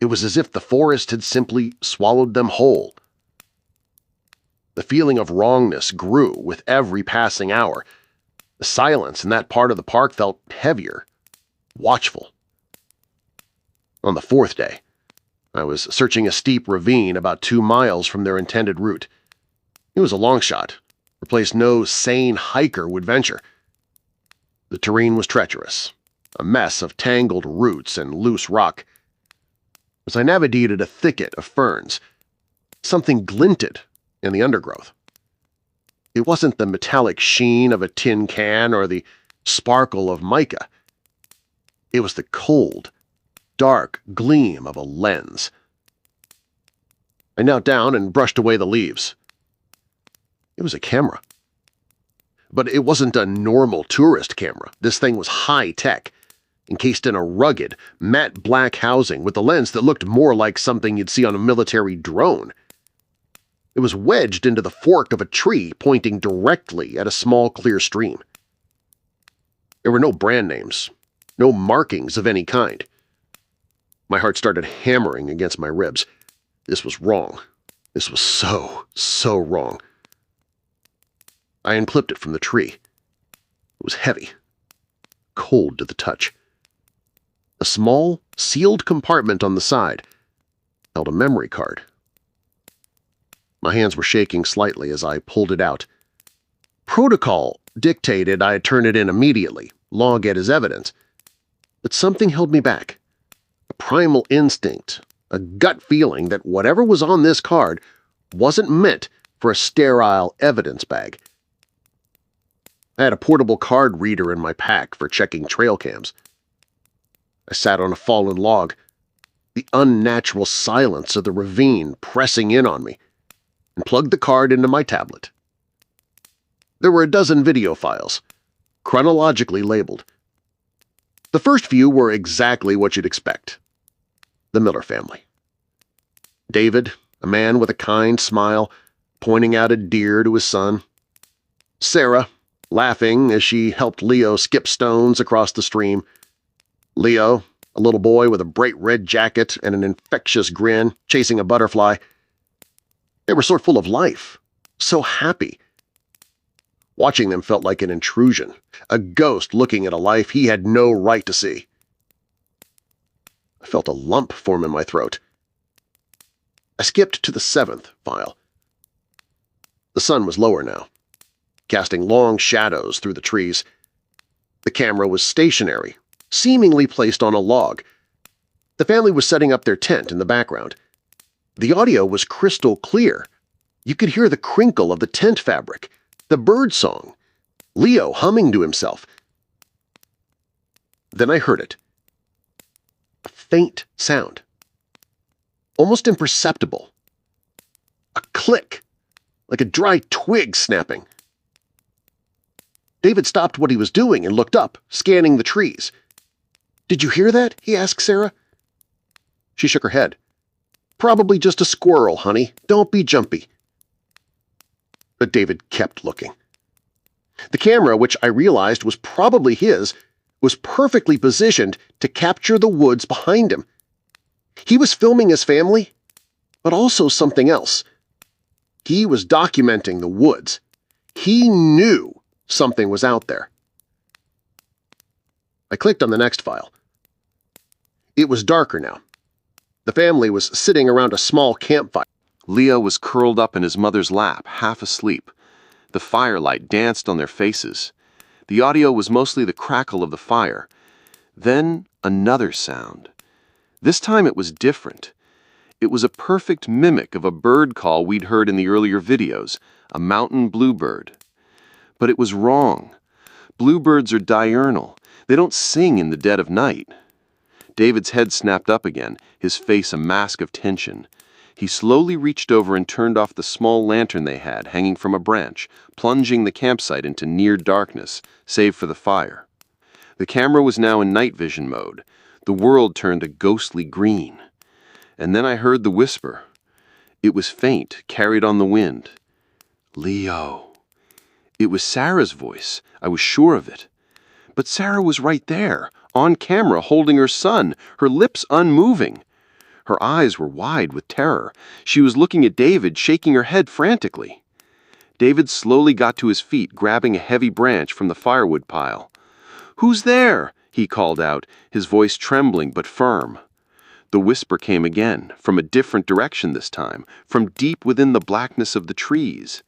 It was as if the forest had simply swallowed them whole. The feeling of wrongness grew with every passing hour. The silence in that part of the park felt heavier, watchful. On the fourth day, I was searching a steep ravine about 2 miles from their intended route. It was a long shot, a place no sane hiker would venture. The terrain was treacherous, a mess of tangled roots and loose rock. As I navigated a thicket of ferns, something glinted in the undergrowth. It wasn't the metallic sheen of a tin can or the sparkle of mica. It was the cold, dark gleam of a lens. I knelt down and brushed away the leaves. It was a camera. But it wasn't a normal tourist camera. This thing was high-tech, encased in a rugged, matte black housing with a lens that looked more like something you'd see on a military drone. It was wedged into the fork of a tree pointing directly at a small clear stream. There were no brand names, no markings of any kind. My heart started hammering against my ribs. This was wrong. This was so wrong. I unclipped it from the tree. It was heavy, cold to the touch. A small, sealed compartment on the side held a memory card. My hands were shaking slightly as I pulled it out. Protocol dictated I turn it in immediately, log it as evidence. But something held me back. A primal instinct, a gut feeling that whatever was on this card wasn't meant for a sterile evidence bag. I had a portable card reader in my pack for checking trail cams. I sat on a fallen log, the unnatural silence of the ravine pressing in on me, and plugged the card into my tablet. There were a dozen video files, chronologically labeled. The first few were exactly what you'd expect. The Miller family. David, a man with a kind smile, pointing out a deer to his son. Sarah, laughing as she helped Leo skip stones across the stream. Leo, a little boy with a bright red jacket and an infectious grin, chasing a butterfly. They were so full of life, so happy. Watching them felt like an intrusion, a ghost looking at a life he had no right to see. I felt a lump form in my throat. I skipped to the 7th file. The sun was lower now, casting long shadows through the trees. The camera was stationary, seemingly placed on a log. The family was setting up their tent in the background. The audio was crystal clear. You could hear the crinkle of the tent fabric, the bird song, Leo humming to himself. Then I heard it. A faint sound. Almost imperceptible. A click, like a dry twig snapping. David stopped what he was doing and looked up, scanning the trees. "Did you hear that?" he asked Sarah. She shook her head. "Probably just a squirrel, honey. Don't be jumpy." But David kept looking. The camera, which I realized was probably his, was perfectly positioned to capture the woods behind him. He was filming his family, but also something else. He was documenting the woods. He knew something was out there. I clicked on the next file. It was darker now. The family was sitting around a small campfire. Leo was curled up in his mother's lap, half asleep. The firelight danced on their faces. The audio was mostly the crackle of the fire. Then another sound. This time it was different. It was a perfect mimic of a bird call we'd heard in the earlier videos, a mountain bluebird. But it was wrong. Bluebirds are diurnal. They don't sing in the dead of night. David's head snapped up again, his face a mask of tension. He slowly reached over and turned off the small lantern they had hanging from a branch, plunging the campsite into near darkness, save for the fire. The camera was now in night vision mode. The world turned a ghostly green. And then I heard the whisper. It was faint, carried on the wind. "Leo." It was Sarah's voice. I was sure of it. But Sarah was right there, on camera, holding her son, her lips unmoving. Her eyes were wide with terror. She was looking at David, shaking her head frantically. David slowly got to his feet, grabbing a heavy branch from the firewood pile. "Who's there?" he called out, his voice trembling but firm. The whisper came again, from a different direction this time, from deep within the blackness of the trees.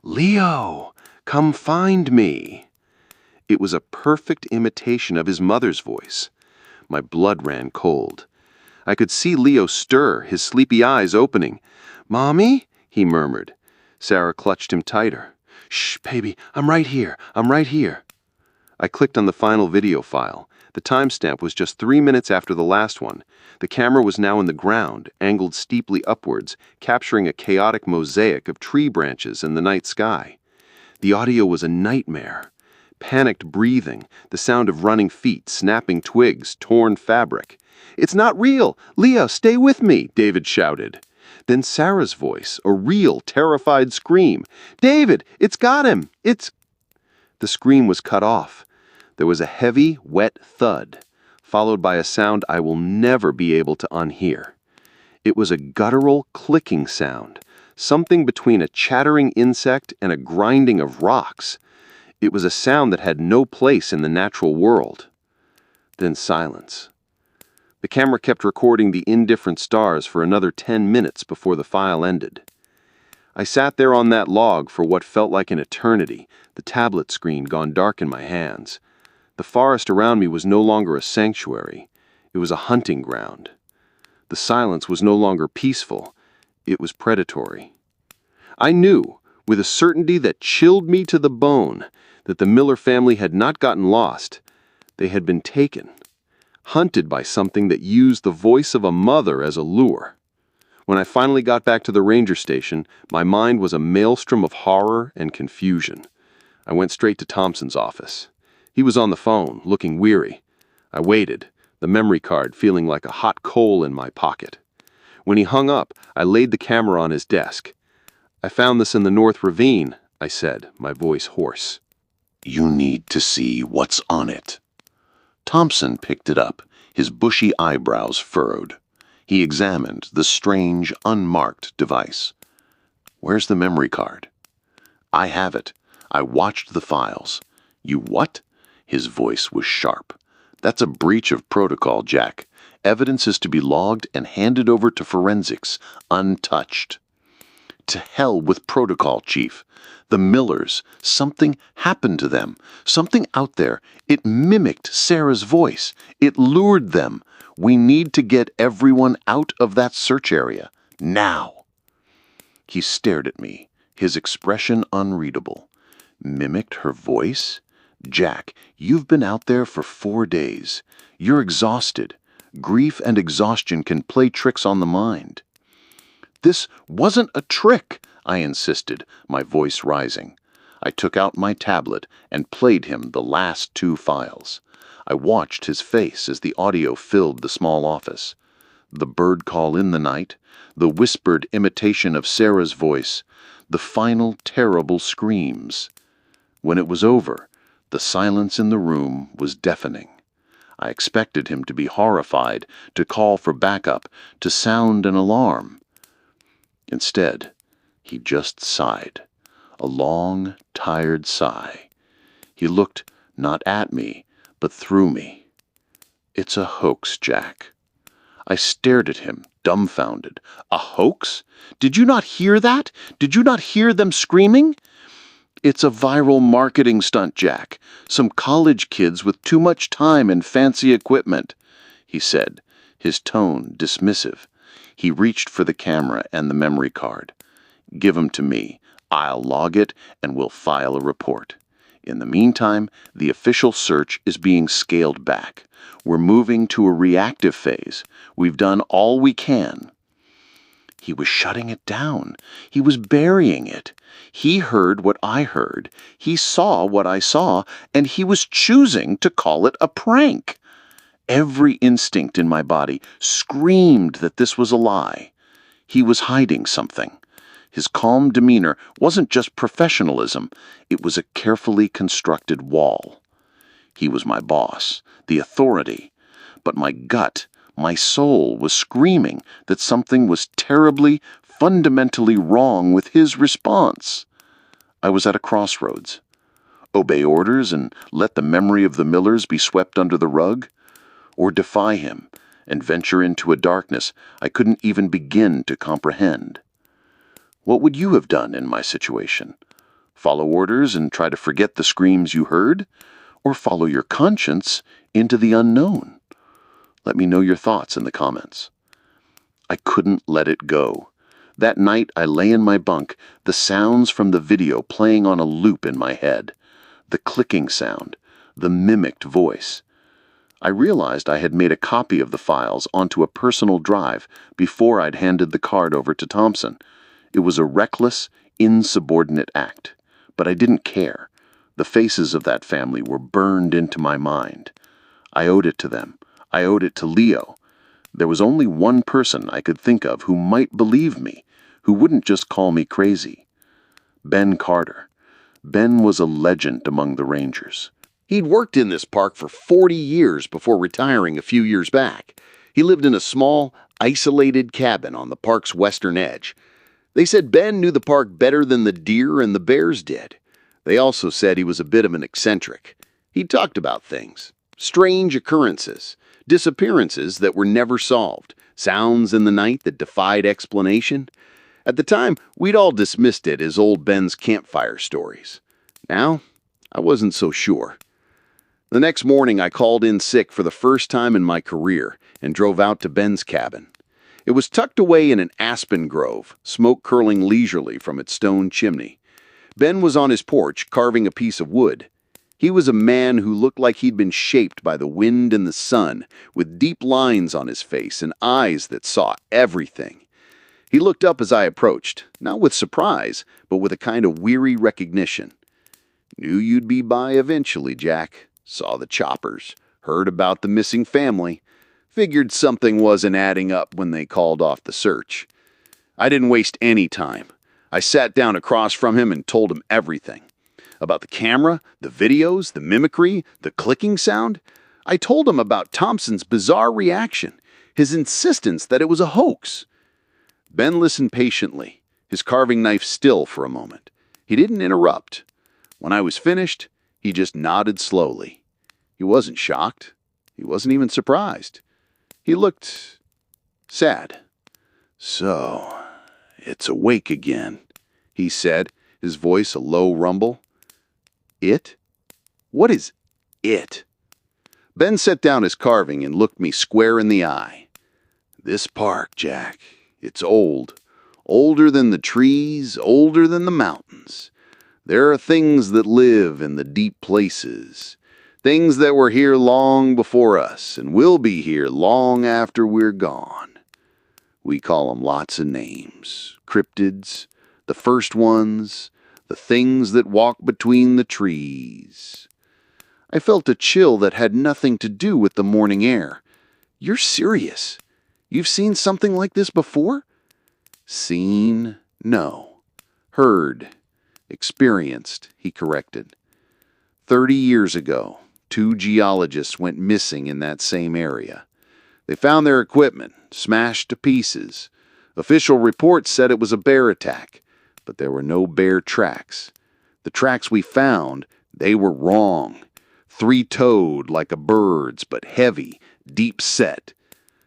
"Leo, come find me." It was a perfect imitation of his mother's voice. My blood ran cold. I could see Leo stir, his sleepy eyes opening. "Mommy?" he murmured. Sarah clutched him tighter. "Shh, baby, I'm right here. I clicked on the final video file. The timestamp was just 3 minutes after the last one. The camera was now in the ground, angled steeply upwards, capturing a chaotic mosaic of tree branches and the night sky. The audio was a nightmare. Panicked breathing, the sound of running feet, snapping twigs, torn fabric. "It's not real! Leo, stay with me!" David shouted. Then Sarah's voice, a real, terrified scream. "David, it's got him! It's—" The scream was cut off. There was a heavy, wet thud, followed by a sound I will never be able to unhear. It was a guttural, clicking sound, something between a chattering insect and a grinding of rocks. It was a sound that had no place in the natural world. Then silence. The camera kept recording the indifferent stars for another 10 minutes before the file ended. I sat there on that log for what felt like an eternity, the tablet screen gone dark in my hands. The forest around me was no longer a sanctuary. It was a hunting ground. The silence was no longer peaceful. It was predatory. I knew, with a certainty that chilled me to the bone, that the Miller family had not gotten lost. They had been taken, hunted by something that used the voice of a mother as a lure. When I finally got back to the ranger station, my mind was a maelstrom of horror and confusion. I went straight to Thompson's office. He was on the phone, looking weary. I waited, the memory card feeling like a hot coal in my pocket. When he hung up, I laid the camera on his desk. "I found this in the North Ravine," I said, my voice hoarse. "You need to see what's on it." Thompson picked it up, his bushy eyebrows furrowed. He examined the strange, unmarked device. "Where's the memory card?" "I have it. I watched the files." "You what?" His voice was sharp. "That's a breach of protocol, Jack. Evidence is to be logged and handed over to forensics, untouched." "To hell with protocol, Chief. The Millers, something happened to them. Something out there. It mimicked Sarah's voice. It lured them. We need to get everyone out of that search area. Now." He stared at me, his expression unreadable. "Mimicked her voice? Jack, you've been out there for 4 days. You're exhausted. Grief and exhaustion can play tricks on the mind." "This wasn't a trick," I insisted, my voice rising. I took out my tablet and played him the last 2 files. I watched his face as the audio filled the small office. The bird call in the night, the whispered imitation of Sarah's voice, the final terrible screams. When it was over, the silence in the room was deafening. I expected him to be horrified, to call for backup, to sound an alarm. Instead, he just sighed, a long, tired sigh. He looked not at me, but through me. "It's a hoax, Jack." I stared at him, dumbfounded. "A hoax? Did you not hear that? Did you not hear them screaming?" "It's a viral marketing stunt, Jack. Some college kids with too much time and fancy equipment," he said, his tone dismissive. He reached for the camera and the memory card. "Give 'em to me. I'll log it and we'll file a report. In the meantime, the official search is being scaled back. We're moving to a reactive phase. We've done all we can." He was shutting it down. He was burying it. He heard what I heard. He saw what I saw, and he was choosing to call it a prank. Every instinct in my body screamed that this was a lie. He was hiding something. His calm demeanor wasn't just professionalism, it was a carefully constructed wall. He was my boss, the authority, but my gut, My soul was screaming that something was terribly, fundamentally wrong with his response. I was at a crossroads. Obey orders and let the memory of the Millers be swept under the rug? Or defy him and venture into a darkness I couldn't even begin to comprehend? What would you have done in my situation? Follow orders and try to forget the screams you heard? Or follow your conscience into the unknown? Let me know your thoughts in the comments. I couldn't let it go. That night I lay in my bunk, the sounds from the video playing on a loop in my head. The clicking sound, the mimicked voice. I realized I had made a copy of the files onto a personal drive before I'd handed the card over to Thompson. It was a reckless, insubordinate act, but I didn't care. The faces of that family were burned into my mind. I owed it to them. I owed it to Leo. There was only one person I could think of who might believe me, who wouldn't just call me crazy. Ben Carter. Ben was a legend among the Rangers. He'd worked in this park for 40 years before retiring a few years back. He lived in a small, isolated cabin on the park's western edge. They said Ben knew the park better than the deer and the bears did. They also said he was a bit of an eccentric. He talked about things, strange occurrences, disappearances that were never solved, sounds in the night that defied explanation. At the time, we'd all dismissed it as old Ben's campfire stories. Now, I wasn't so sure. The next morning, I called in sick for the first time in my career and drove out to Ben's cabin. It was tucked away in an aspen grove, smoke curling leisurely from its stone chimney. Ben was on his porch, carving a piece of wood. He was a man who looked like he'd been shaped by the wind and the sun, with deep lines on his face and eyes that saw everything. He looked up as I approached, not with surprise, but with a kind of weary recognition. "Knew you'd be by eventually, Jack. Saw the choppers. Heard about the missing family. Figured something wasn't adding up when they called off the search." I didn't waste any time. I sat down across from him and told him everything. About the camera, the videos, the mimicry, the clicking sound. I told him about Thompson's bizarre reaction, his insistence that it was a hoax. Ben listened patiently, his carving knife still for a moment. He didn't interrupt. When I was finished, he just nodded slowly. He wasn't shocked. He wasn't even surprised. He looked sad. "So, it's awake again," he said, his voice a low rumble. "It? What is it?" Ben set down his carving and looked me square in the eye. "This park, Jack, it's old. Older than the trees, older than the mountains. There are things that live in the deep places. Things that were here long before us and will be here long after we're gone. We call them lots of names. Cryptids, the first ones, the things that walk between the trees." I felt a chill that had nothing to do with the morning air. "You're serious? You've seen something like this before?" "Seen? No. Heard. Experienced," he corrected. 30 years ago, 2 geologists went missing in that same area. They found their equipment, smashed to pieces. Official reports said it was a bear attack, but there were no bear tracks. The tracks we found, they were wrong. 3-toed like a bird's, but heavy, deep set.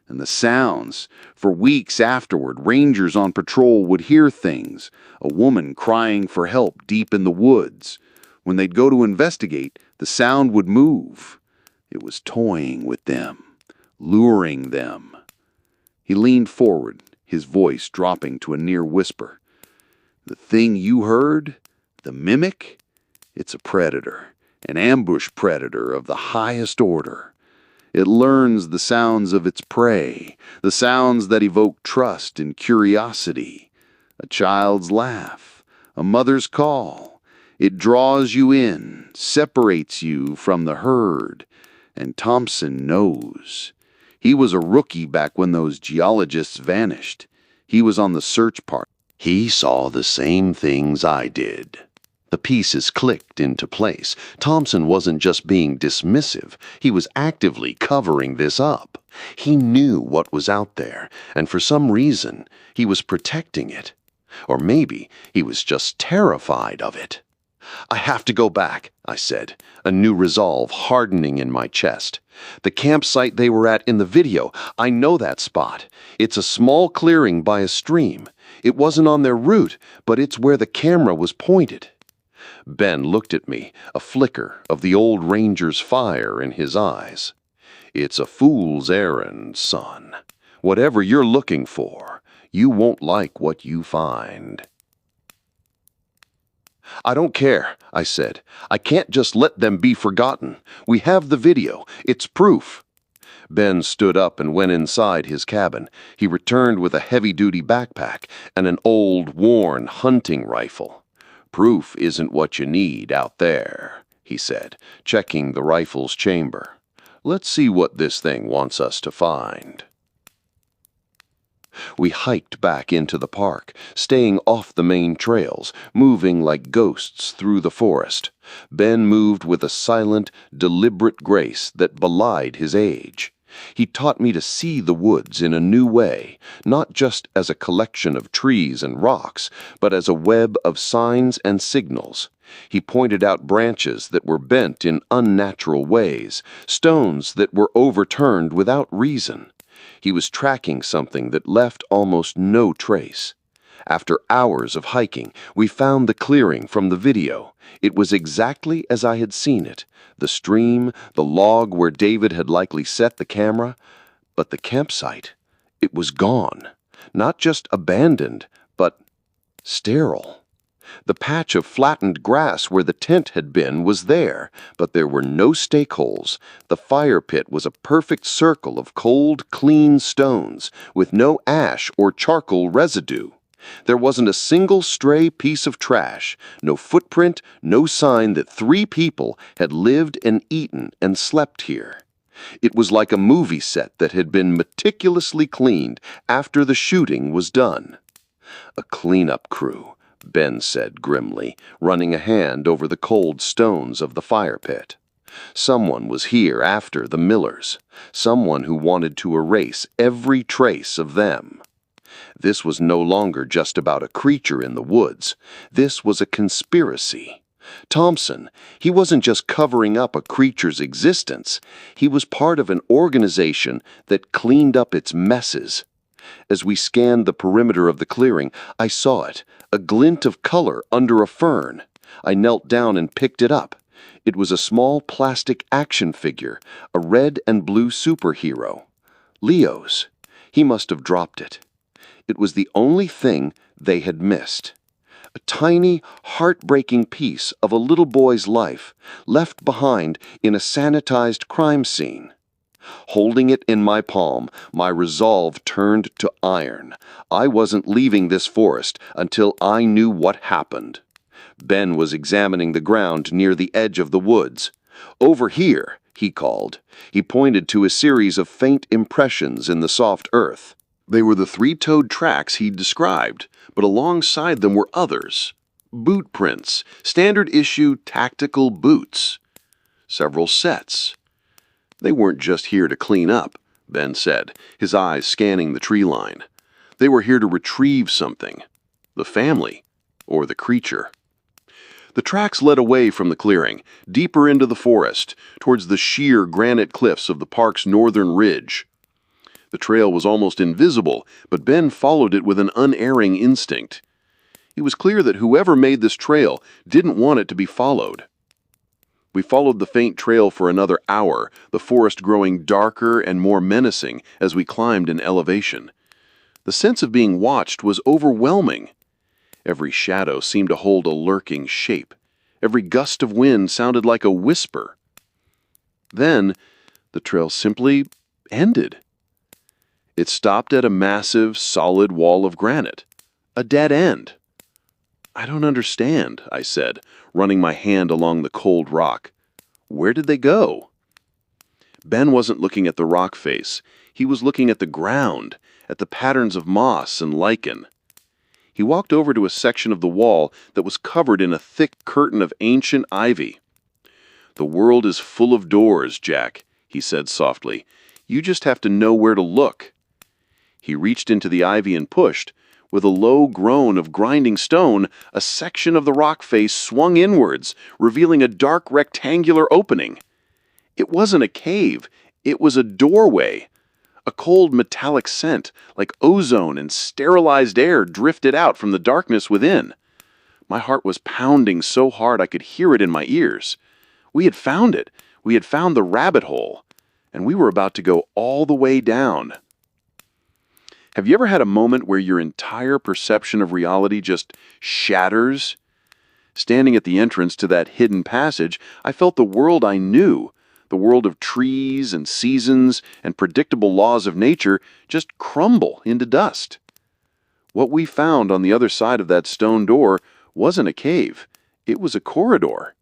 And the sounds, for weeks afterward, rangers on patrol would hear things, a woman crying for help deep in the woods. When they'd go to investigate, the sound would move. It was toying with them, luring them. He leaned forward, his voice dropping to a near whisper. "The thing you heard, the mimic, it's a predator, an ambush predator of the highest order. It learns the sounds of its prey, the sounds that evoke trust and curiosity. A child's laugh, a mother's call. It draws you in, separates you from the herd. And Thompson knows. He was a rookie back when those geologists vanished. He was on the search part. He saw the same things I did." The pieces clicked into place. Thompson wasn't just being dismissive, he was actively covering this up. He knew what was out there, and for some reason, he was protecting it. Or maybe he was just terrified of it. "I have to go back," I said, a new resolve hardening in my chest. "The campsite they were at in the video, I know that spot. It's a small clearing by a stream. It wasn't on their route, but it's where the camera was pointed." Ben looked at me, a flicker of the old ranger's fire in his eyes. "It's a fool's errand, son. Whatever you're looking for, you won't like what you find." "I don't care," I said. "I can't just let them be forgotten. We have the video. It's proof." Ben stood up and went inside his cabin. He returned with a heavy-duty backpack and an old, worn hunting rifle. "Proof isn't what you need out there," he said, checking the rifle's chamber. "Let's see what this thing wants us to find." We hiked back into the park, staying off the main trails, moving like ghosts through the forest. Ben moved with a silent, deliberate grace that belied his age. He taught me to see the woods in a new way, not just as a collection of trees and rocks, but as a web of signs and signals. He pointed out branches that were bent in unnatural ways, stones that were overturned without reason. He was tracking something that left almost no trace. After hours of hiking, we found the clearing from the video. It was exactly as I had seen it. The stream, the log where David had likely set the camera. But the campsite, it was gone. Not just abandoned, but sterile. The patch of flattened grass where the tent had been was there, but there were no stake holes. The fire pit was a perfect circle of cold, clean stones, with no ash or charcoal residue. There wasn't a single stray piece of trash, no footprint, no sign that 3 people had lived and eaten and slept here. It was like a movie set that had been meticulously cleaned after the shooting was done. "A cleanup crew," Ben said grimly, running a hand over the cold stones of the fire pit. "Someone was here after the Millers, someone who wanted to erase every trace of them." This was no longer just about a creature in the woods. This was a conspiracy. Thompson, he wasn't just covering up a creature's existence. He was part of an organization that cleaned up its messes. As we scanned the perimeter of the clearing, I saw it, a glint of color under a fern. I knelt down and picked it up. It was a small plastic action figure, a red and blue superhero. Leo's. He must have dropped it. It was the only thing they had missed. A tiny, heartbreaking piece of a little boy's life, left behind in a sanitized crime scene. Holding it in my palm, my resolve turned to iron. I wasn't leaving this forest until I knew what happened. Ben was examining the ground near the edge of the woods. "Over here," he called. He pointed to a series of faint impressions in the soft earth. They were the 3-toed tracks he'd described, but alongside them were others. Boot prints, standard-issue tactical boots. Several sets. "They weren't just here to clean up," Ben said, his eyes scanning the tree line. "They were here to retrieve something. The family, or the creature." The tracks led away from the clearing, deeper into the forest, towards the sheer granite cliffs of the park's northern ridge. The trail was almost invisible, but Ben followed it with an unerring instinct. It was clear that whoever made this trail didn't want it to be followed. We followed the faint trail for another hour, the forest growing darker and more menacing as we climbed in elevation. The sense of being watched was overwhelming. Every shadow seemed to hold a lurking shape. Every gust of wind sounded like a whisper. Then, the trail simply ended. It stopped at a massive, solid wall of granite. A dead end. "I don't understand," I said, running my hand along the cold rock. "Where did they go?" Ben wasn't looking at the rock face. He was looking at the ground, at the patterns of moss and lichen. He walked over to a section of the wall that was covered in a thick curtain of ancient ivy. "The world is full of doors, Jack," he said softly. "You just have to know where to look." He reached into the ivy and pushed. With a low groan of grinding stone, a section of the rock face swung inwards, revealing a dark rectangular opening. It wasn't a cave, it was a doorway. A cold metallic scent, like ozone and sterilized air, drifted out from the darkness within. My heart was pounding so hard I could hear it in my ears. We had found it. We had found the rabbit hole. And we were about to go all the way down. Have you ever had a moment where your entire perception of reality just shatters? Standing at the entrance to that hidden passage, I felt the world I knew, the world of trees and seasons and predictable laws of nature, just crumble into dust. What we found on the other side of that stone door wasn't a cave. It was a corridor.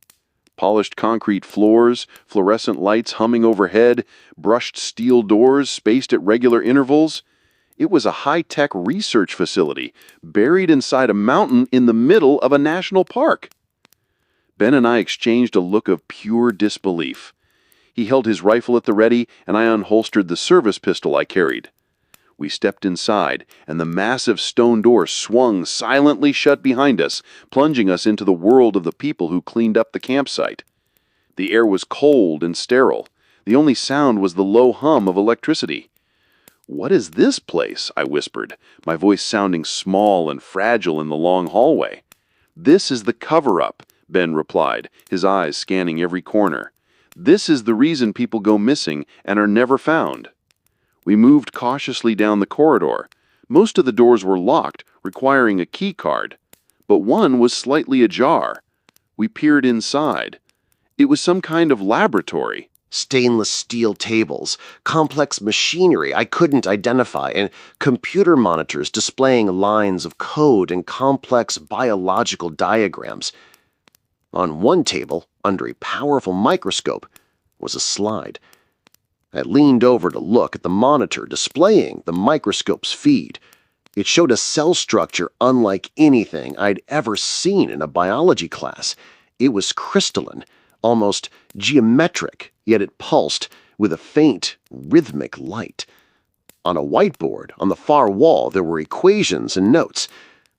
Polished concrete floors, fluorescent lights humming overhead, brushed steel doors spaced at regular intervals. It was a high-tech research facility buried inside a mountain in the middle of a national park. Ben and I exchanged a look of pure disbelief. He held his rifle at the ready, and I unholstered the service pistol I carried. We stepped inside, and the massive stone door swung silently shut behind us, plunging us into the world of the people who cleaned up the campsite. The air was cold and sterile. The only sound was the low hum of electricity. "What is this place?" I whispered, my voice sounding small and fragile in the long hallway. "This is the cover-up," Ben replied, his eyes scanning every corner. "This is the reason people go missing and are never found." We moved cautiously down the corridor. Most of the doors were locked, requiring a key card, but one was slightly ajar. We peered inside. It was some kind of laboratory. Stainless steel tables, complex machinery I couldn't identify, and computer monitors displaying lines of code and complex biological diagrams. On one table, under a powerful microscope, was a slide. I leaned over to look at the monitor displaying the microscope's feed. It showed a cell structure unlike anything I'd ever seen in a biology class. It was crystalline, almost geometric, yet it pulsed with a faint, rhythmic light. On a whiteboard on the far wall there were equations and notes.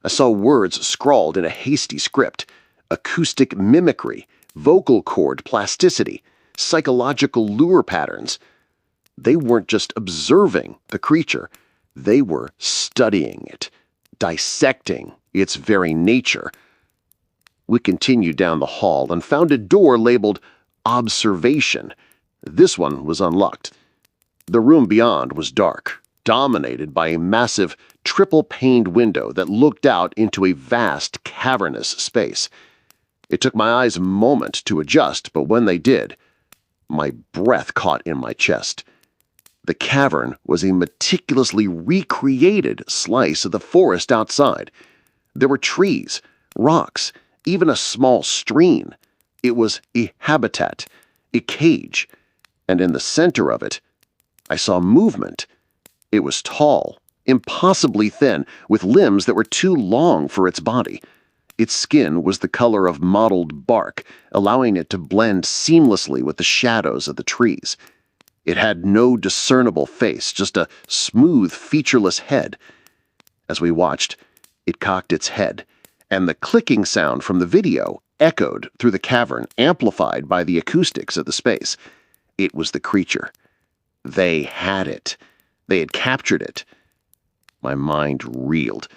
I saw words scrawled in a hasty script: acoustic mimicry, vocal cord plasticity, psychological lure patterns. They weren't just observing the creature, they were studying it, dissecting its very nature. We continued down the hall and found a door labeled Observation. This one was unlocked. The room beyond was dark, dominated by a massive, triple-paned window that looked out into a vast, cavernous space. It took my eyes a moment to adjust, but when they did, my breath caught in my chest. The cavern was a meticulously recreated slice of the forest outside. There were trees, rocks, even a small stream. It was a habitat, a cage, and in the center of it, I saw movement. It was tall, impossibly thin, with limbs that were too long for its body. Its skin was the color of mottled bark, allowing it to blend seamlessly with the shadows of the trees. It had no discernible face, just a smooth, featureless head. As we watched, it cocked its head, and the clicking sound from the video echoed through the cavern, amplified by the acoustics of the space. It was the creature. They had it. They had captured it. My mind reeled.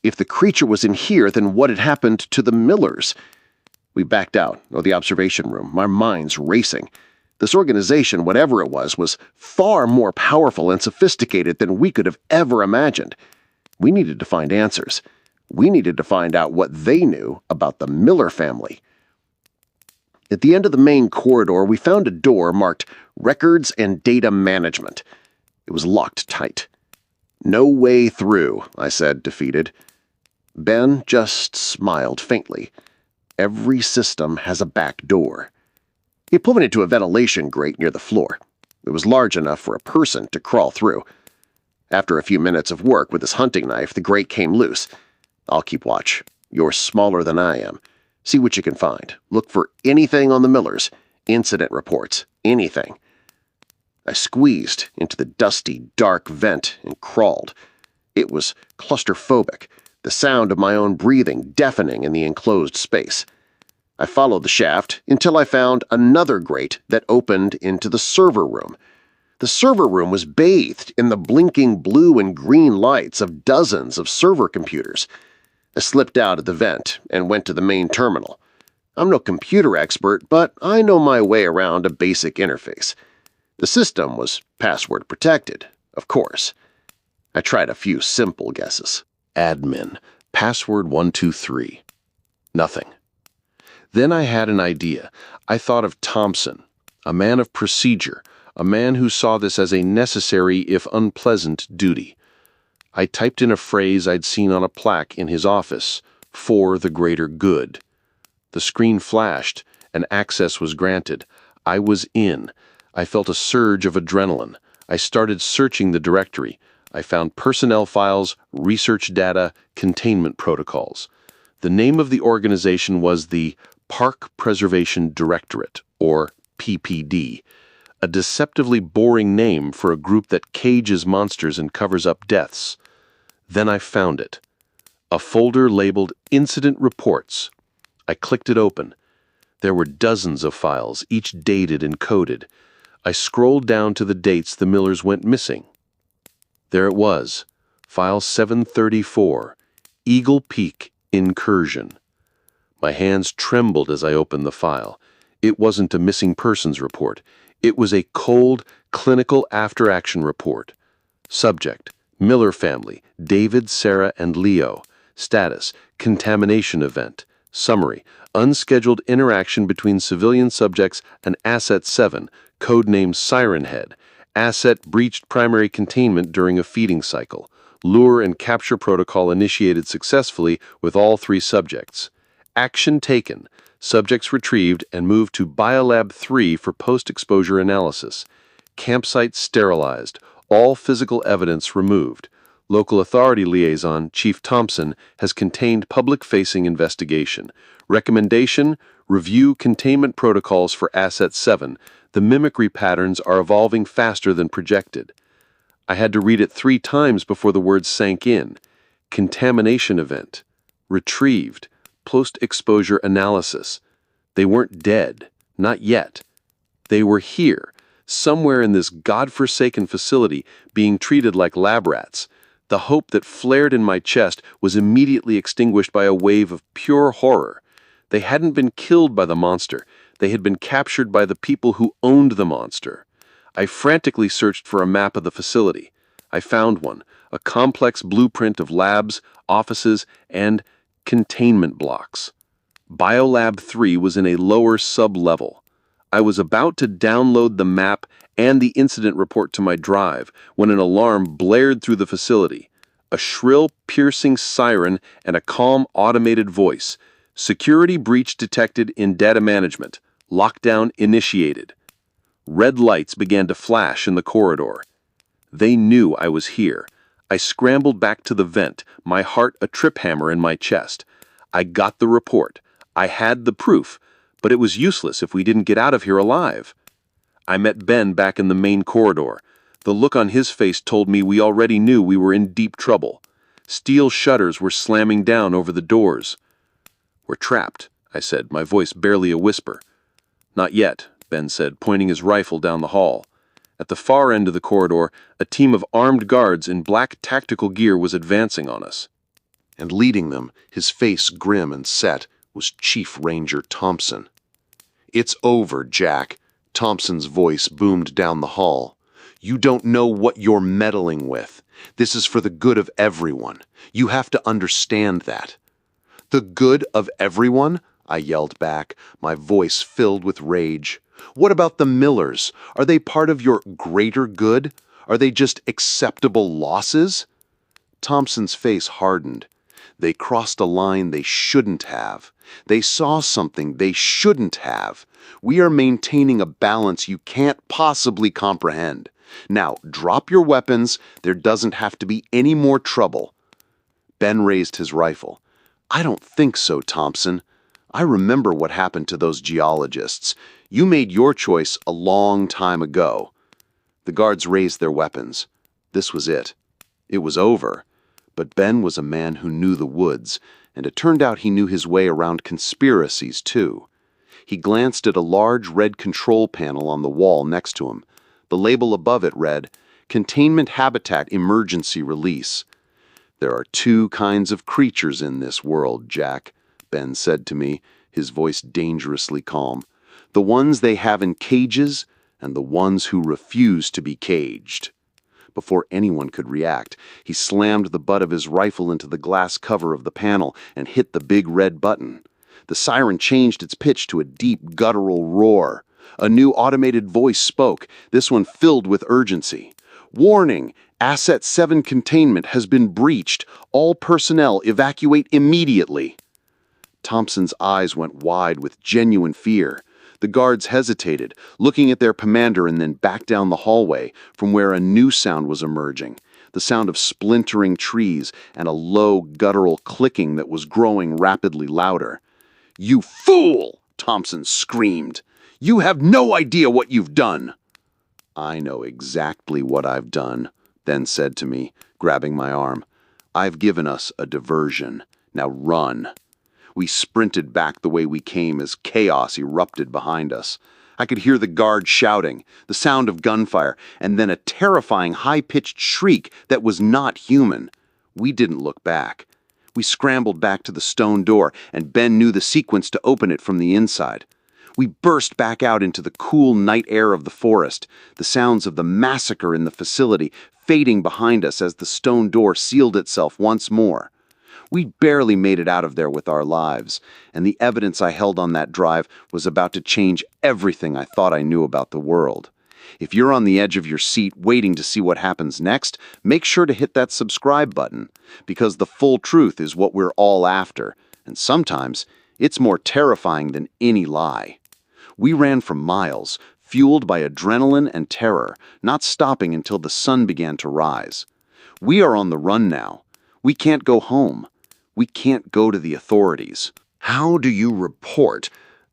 If the creature was in here, then what had happened to the Millers? We backed out of the observation room, our minds racing. This organization, whatever it was far more powerful and sophisticated than we could have ever imagined. We needed to find answers. We needed to find out what they knew about the Miller family. At the end of the main corridor, we found a door marked Records and Data Management. It was locked tight. "No way through," I said, defeated. Ben just smiled faintly. "Every system has a back door." He pointed to a ventilation grate near the floor. It was large enough for a person to crawl through. After a few minutes of work with his hunting knife, the grate came loose. I'll keep watch. You're smaller than I am. See what you can find. Look for anything on the Millers. Incident reports. Anything." I squeezed into the dusty, dark vent and crawled. It was claustrophobic, the sound of my own breathing deafening in the enclosed space. I followed the shaft until I found another grate that opened into the server room. The server room was bathed in the blinking blue and green lights of dozens of server computers. I slipped out of the vent and went to the main terminal. I'm no computer expert, but I know my way around a basic interface. The system was password protected, of course. I tried a few simple guesses. Admin, password 123. Nothing. Then I had an idea. I thought of Thompson, a man of procedure, a man who saw this as a necessary if unpleasant duty. I typed in a phrase I'd seen on a plaque in his office, "For the greater good." The screen flashed, and access was granted. I was in. I felt a surge of adrenaline. I started searching the directory. I found personnel files, research data, containment protocols. The name of the organization was the Park Preservation Directorate, or PPD, a deceptively boring name for a group that cages monsters and covers up deaths. Then I found it. A folder labeled Incident Reports. I clicked it open. There were dozens of files, each dated and coded. I scrolled down to the dates the Millers went missing. There it was, File 734, Eagle Peak Incursion. My hands trembled as I opened the file. It wasn't a missing persons report. It was a cold, clinical after-action report. Subject, Miller family, David, Sarah, and Leo. Status, contamination event. Summary, unscheduled interaction between civilian subjects and Asset 7, codename Siren Head. Asset breached primary containment during a feeding cycle. Lure and capture protocol initiated successfully with all 3 subjects. Action taken. Subjects retrieved and moved to Biolab 3 for post-exposure analysis. Campsite sterilized. All physical evidence removed. Local Authority Liaison, Chief Thompson, has contained public-facing investigation. Recommendation: review containment protocols for Asset 7. The mimicry patterns are evolving faster than projected. I had to read it 3 times before the words sank in. Contamination event. Retrieved. Post-exposure analysis. They weren't dead. Not yet. They were here, somewhere in this godforsaken facility, being treated like lab rats. The hope that flared in my chest was immediately extinguished by a wave of pure horror. They hadn't been killed by the monster. They had been captured by the people who owned the monster. I frantically searched for a map of the facility. I found one, a complex blueprint of labs, offices, and containment blocks. Biolab 3 was in a lower sub-level. I was about to download the map and the incident report to my drive when an alarm blared through the facility. A shrill, piercing siren and a calm, automated voice. Security breach detected in data management. Lockdown initiated. Red lights began to flash in the corridor. They knew I was here. I scrambled back to the vent, my heart a trip hammer in my chest. I got the report. I had the proof, but it was useless if we didn't get out of here alive. I met Ben back in the main corridor. The look on his face told me we already knew we were in deep trouble. Steel shutters were slamming down over the doors. "We're trapped," I said, my voice barely a whisper. "Not yet," Ben said, pointing his rifle down the hall. At the far end of the corridor, a team of armed guards in black tactical gear was advancing on us. And leading them, his face grim and set, was Chief Ranger Thompson. "It's over, Jack," Thompson's voice boomed down the hall. "You don't know what you're meddling with. This is for the good of everyone. You have to understand that." "The good of everyone?" I yelled back, my voice filled with rage. "What about the Millers? Are they part of your greater good? Are they just acceptable losses?" Thompson's face hardened. "They crossed a line they shouldn't have. They saw something they shouldn't have. We are maintaining a balance you can't possibly comprehend. Now, drop your weapons. There doesn't have to be any more trouble." Ben raised his rifle. "I don't think so, Thompson. I remember what happened to those geologists. You made your choice a long time ago." The guards raised their weapons. This was it. It was over. But Ben was a man who knew the woods, and it turned out he knew his way around conspiracies, too. He glanced at a large red control panel on the wall next to him. The label above it read, "Containment Habitat Emergency Release." "There are two kinds of creatures in this world, Jack," Ben said to me, his voice dangerously calm. "The ones they have in cages and the ones who refuse to be caged." Before anyone could react, he slammed the butt of his rifle into the glass cover of the panel and hit the big red button. The siren changed its pitch to a deep guttural roar. A new automated voice spoke, this one filled with urgency. "Warning! Asset 7 containment has been breached. All personnel evacuate immediately." Thompson's eyes went wide with genuine fear. The guards hesitated, looking at their commander and then back down the hallway from where a new sound was emerging, the sound of splintering trees and a low, guttural clicking that was growing rapidly louder. "You fool!" Thompson screamed. "You have no idea what you've done." "I know exactly what I've done," Ben said to me, grabbing my arm. "I've given us a diversion. Now run." We sprinted back the way we came as chaos erupted behind us. I could hear the guard shouting, the sound of gunfire, and then a terrifying high-pitched shriek that was not human. We didn't look back. We scrambled back to the stone door, and Ben knew the sequence to open it from the inside. We burst back out into the cool night air of the forest, the sounds of the massacre in the facility fading behind us as the stone door sealed itself once more. We barely made it out of there with our lives, and the evidence I held on that drive was about to change everything I thought I knew about the world. If you're on the edge of your seat waiting to see what happens next, make sure to hit that subscribe button, because the full truth is what we're all after, and sometimes it's more terrifying than any lie. We ran for miles, fueled by adrenaline and terror, not stopping until the sun began to rise. We are on the run now. We can't go home. We can't go to the authorities. How do you report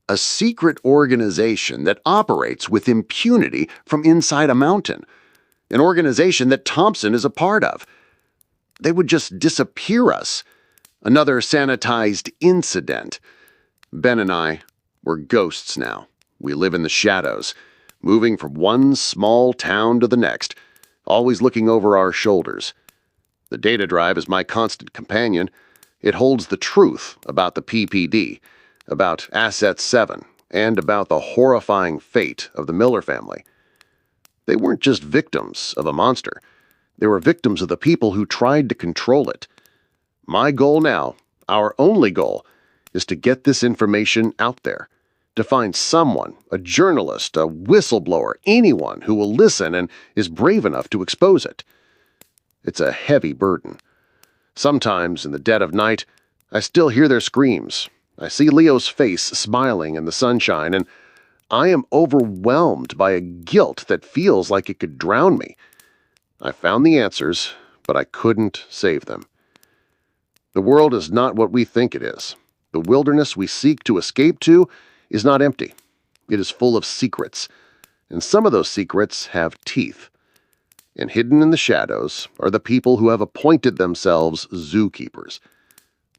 a secret organization that operates with impunity from inside a mountain? An organization that Thompson is a part of. They would just disappear us. Another sanitized incident. Ben and I, we're ghosts now. We live in the shadows, moving from one small town to the next, always looking over our shoulders. The data drive is my constant companion. It holds the truth about the PPD, about Asset 7, and about the horrifying fate of the Miller family. They weren't just victims of a monster. They were victims of the people who tried to control it. My goal now, our only goal, is to get this information out there, to find someone, a journalist, a whistleblower, anyone who will listen and is brave enough to expose it. It's a heavy burden. Sometimes, in the dead of night, I still hear their screams. I see Leo's face smiling in the sunshine, and I am overwhelmed by a guilt that feels like it could drown me. I found the answers, but I couldn't save them. The world is not what we think it is. The wilderness we seek to escape to is not empty. It is full of secrets, and some of those secrets have teeth. And hidden in the shadows are the people who have appointed themselves zookeepers,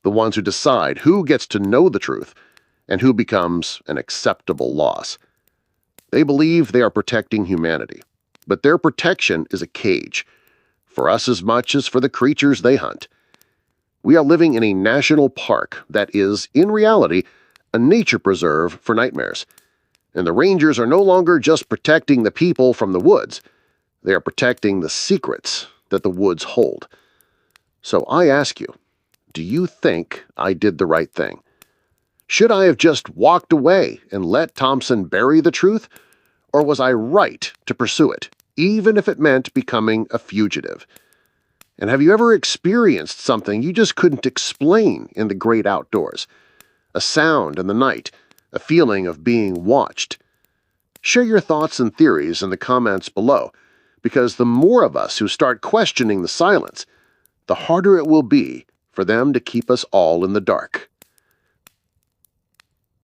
the ones who decide who gets to know the truth and who becomes an acceptable loss. They believe they are protecting humanity, but their protection is a cage, for us as much as for the creatures they hunt. We are living in a national park that is, in reality, a nature preserve for nightmares, and the rangers are no longer just protecting the people from the woods. They are protecting the secrets that the woods hold. So I ask you, do you think I did the right thing? Should I have just walked away and let Thompson bury the truth? Or was I right to pursue it, even if it meant becoming a fugitive? And have you ever experienced something you just couldn't explain in the great outdoors? A sound in the night, a feeling of being watched? Share your thoughts and theories in the comments below, because the more of us who start questioning the silence, the harder it will be for them to keep us all in the dark.